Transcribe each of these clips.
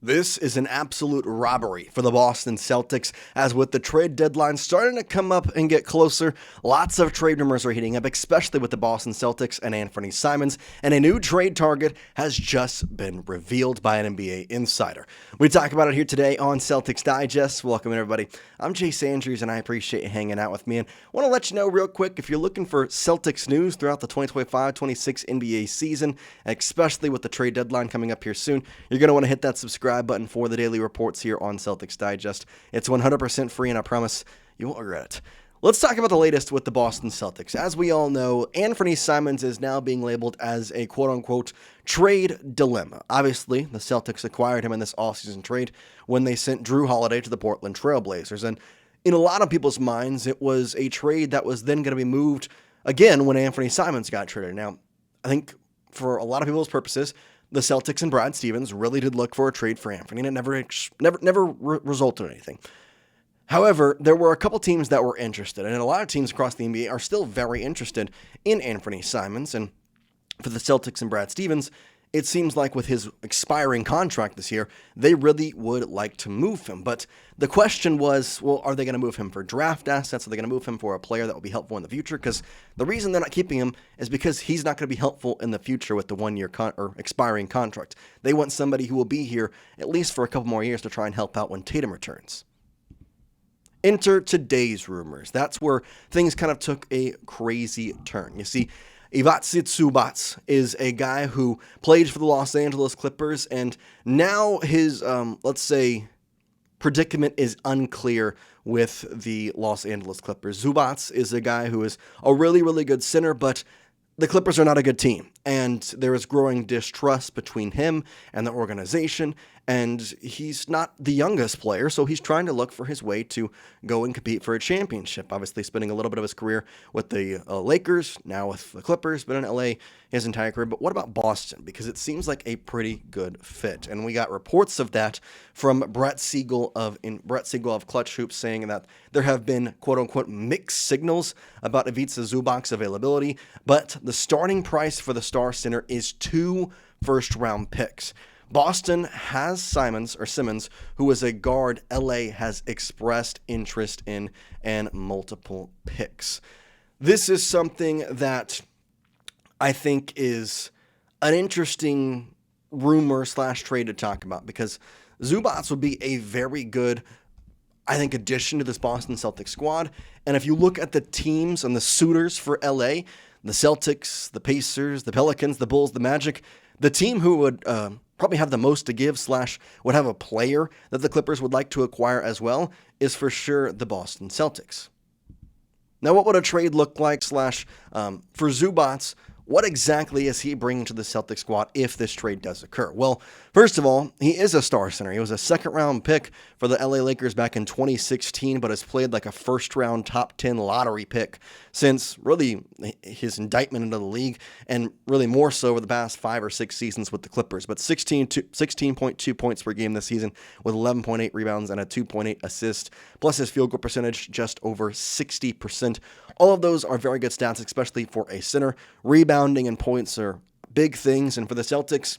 This is an absolute robbery for the Boston Celtics, as with the trade deadline starting to come up and get closer, lots of trade rumors are heating up, especially with the Boston Celtics and Anfernee Simons, and a new trade target has just been revealed by an NBA insider. We talk about it here today on Celtics Digest. Welcome everybody. I'm Jace Andrews, and I appreciate you hanging out with me, and I want to let you know real quick, if you're looking for Celtics news throughout the 2025-26 NBA season, especially with the trade deadline coming up here soon, you're going to want to hit that subscribe button for the daily reports here on Celtics Digest. It's 100% free, and I promise you won't regret it. Let's talk about the latest with the Boston Celtics. As we all know, Anfernee Simons is now being labeled as a quote-unquote trade dilemma. Obviously, the Celtics acquired him in this offseason trade when they sent Jrue Holiday to the Portland Trail Blazers, and in a lot of people's minds, it was a trade that was then going to be moved again when Anfernee Simons got traded. Now, I think for a lot of people's purposes, the Celtics and Brad Stevens really did look for a trade for Anfernee, and it never resulted in anything. However, there were a couple teams that were interested, and a lot of teams across the NBA are still very interested in Anfernee Simons. And for the Celtics and Brad Stevens, it seems like with his expiring contract this year, they really would like to move him. But the question was, well, are they going to move him for draft assets? Are they going to move him for a player that will be helpful in the future? Because the reason they're not keeping him is because he's not going to be helpful in the future with the one-year or expiring contract. They want somebody who will be here at least for a couple more years to try and help out when Tatum returns. Enter today's rumors. That's where things kind of took a crazy turn. You see, Ivica Zubac is a guy who played for the Los Angeles Clippers, and now his, let's say, predicament is unclear with the Los Angeles Clippers. Zubac is a guy who is a really, really good center, but the Clippers are not a good team, and there is growing distrust between him and the organization, and he's not the youngest player, so he's trying to look for his way to go and compete for a championship. Obviously, spending a little bit of his career with the Lakers, now with the Clippers, been in LA his entire career. But what about Boston? Because it seems like a pretty good fit, and we got reports of that from Brett Siegel of Clutch Hoops, saying that there have been quote-unquote mixed signals about Ivica Zubac's availability, but the starting price for the star center is 2 first-round picks. Boston has Simmons, who is a guard LA has expressed interest in, and multiple picks. This is something that I think is an interesting rumor / trade to talk about, because Zubac would be a very good, I think, addition to this Boston Celtics squad. And if you look at the teams and the suitors for LA, the Celtics, the Pacers, the Pelicans, the Bulls, the Magic, the team who would probably have the most to give / would have a player that the Clippers would like to acquire as well is for sure the Boston Celtics. Now, what would a trade look like / for Zubac? What exactly is he bringing to the Celtics squad if this trade does occur? Well, first of all, he is a star center. He was a second-round pick for the LA Lakers back in 2016, but has played like a first-round top 10 lottery pick since really his indictment into the league, and really more so over the past 5 or 6 seasons with the Clippers. But 16.2 points per game this season with 11.8 rebounds and a 2.8 assist, plus his field goal percentage just over 60%. All of those are very good stats, especially for a center. Rebounding and points are big things, and for the Celtics,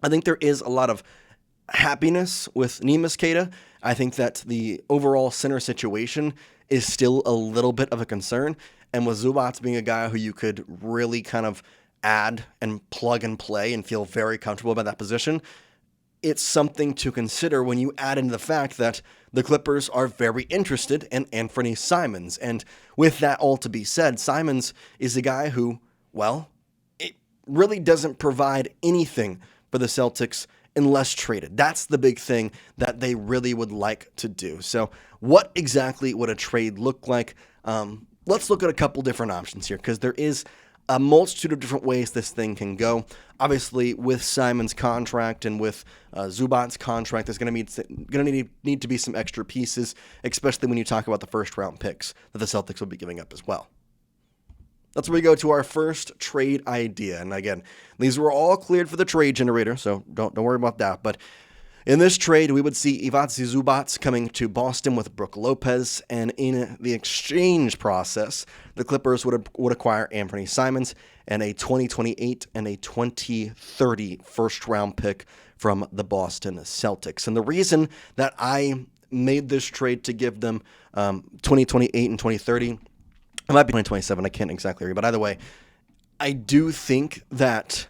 I think there is a lot of happiness with Neemias Queta. I think that the overall center situation is still a little bit of a concern, and with Zubac being a guy who you could really kind of add and plug and play and feel very comfortable about that position, it's something to consider when you add in the fact that the Clippers are very interested in Anfernee Simons. And with that all to be said, Simons is a guy who, well, it really doesn't provide anything for the Celtics unless traded. That's the big thing that they really would like to do. So what exactly would a trade look like? Let's look at a couple different options here, because there is a multitude of different ways this thing can go. Obviously, with Simons' contract and with Zubac's contract, there's going to need to be some extra pieces, especially when you talk about the first-round picks that the Celtics will be giving up as well. That's where we go to our first trade idea. And again, these were all cleared for the trade generator, so don't worry about that. But In this trade, we would see Ivica Zubac coming to Boston with Brook Lopez, and in the exchange process, the Clippers would acquire Anfernee Simons and a 2028 and a 2030 first-round pick from the Boston Celtics. And the reason that I made this trade to give them 2028 and 2030, it might be 2027, I can't exactly read, but either way, I do think that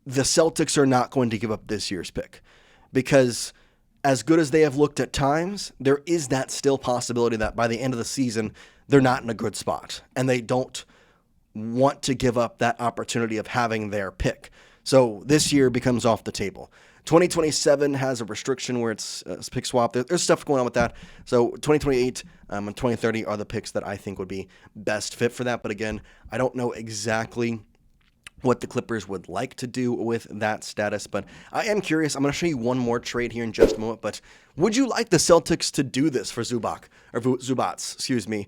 the Celtics are not going to give up this year's pick, because as good as they have looked at times, there is that still possibility that by the end of the season, they're not in a good spot, and they don't want to give up that opportunity of having their pick. So this year becomes off the table. 2027 has a restriction where it's pick swap. There's stuff going on with that. So 2028 and 2030 are the picks that I think would be best fit for that. But again, I don't know exactly what the Clippers would like to do with that status, but I am curious. I'm going to show you one more trade here in just a moment, but would you like the Celtics to do this for Zubac, excuse me?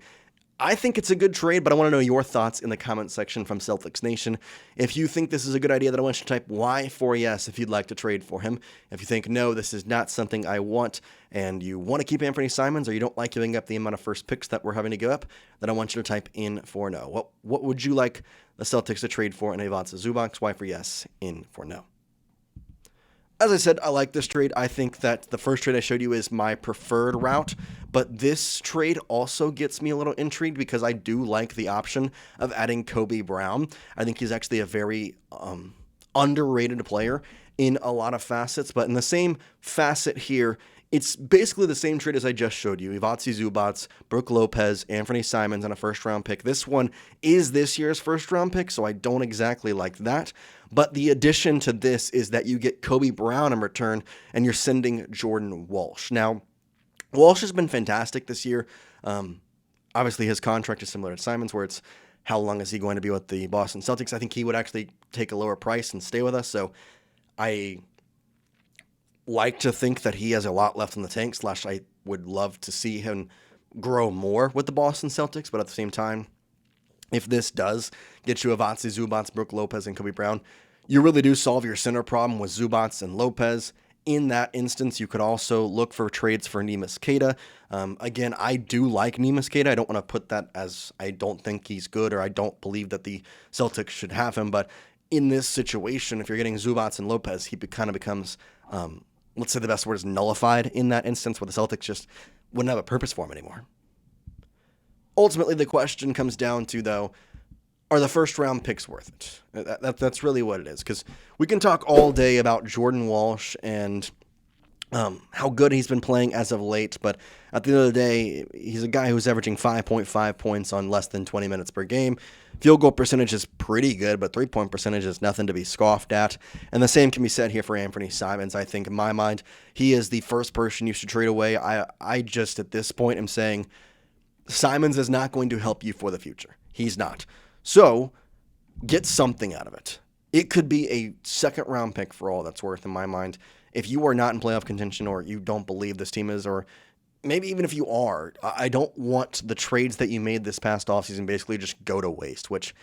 I think it's a good trade, but I want to know your thoughts in the comment section from Celtics Nation. If you think this is a good idea, then I want you to type Y for yes if you'd like to trade for him. If you think, no, this is not something I want, and you want to keep Anfernee Simons, or you don't like giving up the amount of first picks that we're having to give up, then I want you to type in for no. What would you like the Celtics to trade for in Ivica Zubac? Y for yes, in for no. As I said, I like this trade. I think that the first trade I showed you is my preferred route, but this trade also gets me a little intrigued because I do like the option of adding Kobe Brown. I think he's actually a very underrated player in a lot of facets, but in the same facet here, it's basically the same trade as I just showed you. Ivica Zubac, Brook Lopez, Anfernee Simons, and a first-round pick. This one is this year's first-round pick, so I don't exactly like that. But the addition to this is that you get Kobe Brown in return, and you're sending Jordan Walsh. Now, Walsh has been fantastic this year. Obviously, his contract is similar to Simons, where it's how long is he going to be with the Boston Celtics. I think he would actually take a lower price and stay with us, so I like to think that he has a lot left in the tank, / I would love to see him grow more with the Boston Celtics, but at the same time, if this does get you Ivica Zubac, Brook Lopez, and Kobe Brown, you really do solve your center problem with Zubac and Lopez. In that instance, you could also look for trades for Neemias Queta. Again, I do like Neemias Queta. I don't want to put that as I don't think he's good or I don't believe that the Celtics should have him, but in this situation, if you're getting Zubac and Lopez, he kind of becomes, let's say the best word is nullified in that instance, where the Celtics just wouldn't have a purpose for him anymore. Ultimately, the question comes down to, though, are the first-round picks worth it? That's really what it is, because we can talk all day about Jordan Walsh and how good he's been playing as of late, but at the end of the day, he's a guy who's averaging 5.5 points on less than 20 minutes per game. Field goal percentage is pretty good, but three-point percentage is nothing to be scoffed at. And the same can be said here for Anfernee Simons. I think, in my mind, he is the first person you should trade away. I just, at this point, am saying Simons is not going to help you for the future. He's not. So, get something out of it. It could be a second-round pick for all that's worth, in my mind. If you are not in playoff contention, or you don't believe this team is, or maybe even if you are, I don't want the trades that you made this past offseason basically just go to waste, which,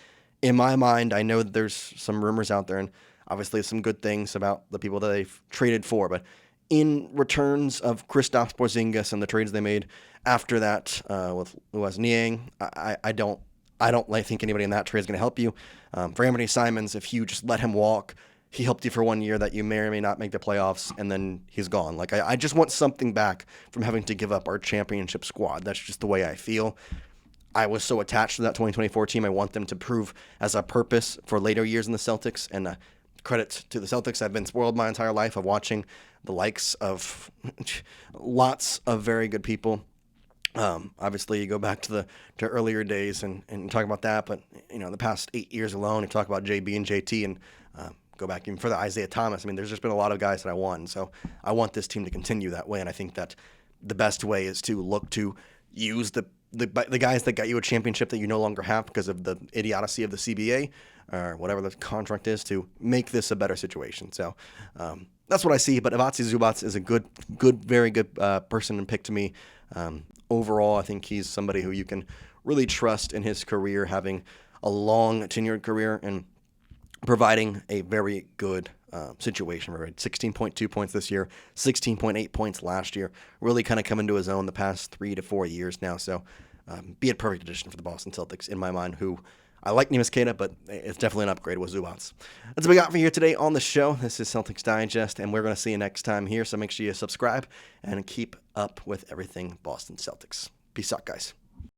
in my mind, I know that there's some rumors out there, and obviously some good things about the people that they've traded for, but in returns of Kristaps Porziņģis and the trades they made after that with Luas Niang, I don't think anybody in that trade is going to help you. For Anfernee Simons, if you just let him walk, he helped you for 1 year that you may or may not make the playoffs, and then he's gone. Like, I just want something back from having to give up our championship squad. That's just the way I feel. I was so attached to that 2024 team. I want them to prove as a purpose for later years in the Celtics, and credit to the Celtics. I've been spoiled my entire life of watching the likes of lots of very good people. Obviously, you go back to earlier days and talk about that, but the past 8 years alone, you talk about JB and JT, and go back even further, Isaiah Thomas. I mean, there's just been a lot of guys that I want, and so I want this team to continue that way, and I think that the best way is to look to use the guys that got you a championship that you no longer have because of the idiocy of the CBA or whatever the contract is, to make this a better situation. So that's what I see. But Ivica Zubac is a good, very good person and pick to me. Overall, I think he's somebody who you can really trust in his career, having a long tenured career and providing a very good situation where he had 16.2 points this year, 16.8 points last year, really kind of come into his own the past 3 to 4 years now. So be a perfect addition for the Boston Celtics in my mind, who I like Neemias Queta, but it's definitely an upgrade with Zubac. That's what we got for you today on the show. This is Celtics Digest, and we're going to see you next time here. So make sure you subscribe and keep up with everything Boston Celtics. Peace out, guys.